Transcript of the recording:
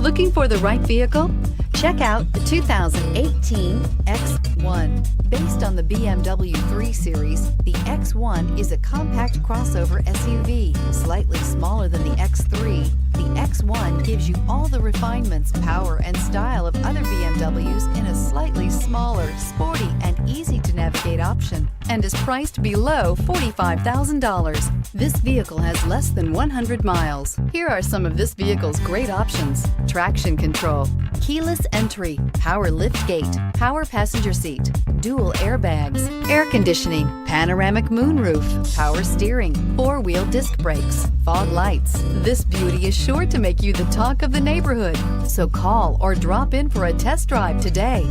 Looking for the right vehicle? Check out the 2018 X1. Based on the BMW 3 Series, the X1 is a compact crossover SUV, slightly smaller than the X3. The X1 gives you all the refinements, power, and style of other BMWs in a slightly smaller, sporty, and easy-to-navigate option, and is priced below $45,000. This vehicle has less than 100 miles. Here are some of this vehicle's great options: traction control, keyless entry, power liftgate, power passenger seat, dual airbags, air conditioning, panoramic moonroof, power steering, four-wheel disc brakes, fog lights. This beauty is sure to make you the talk of the neighborhood. So call or drop in for a test drive today.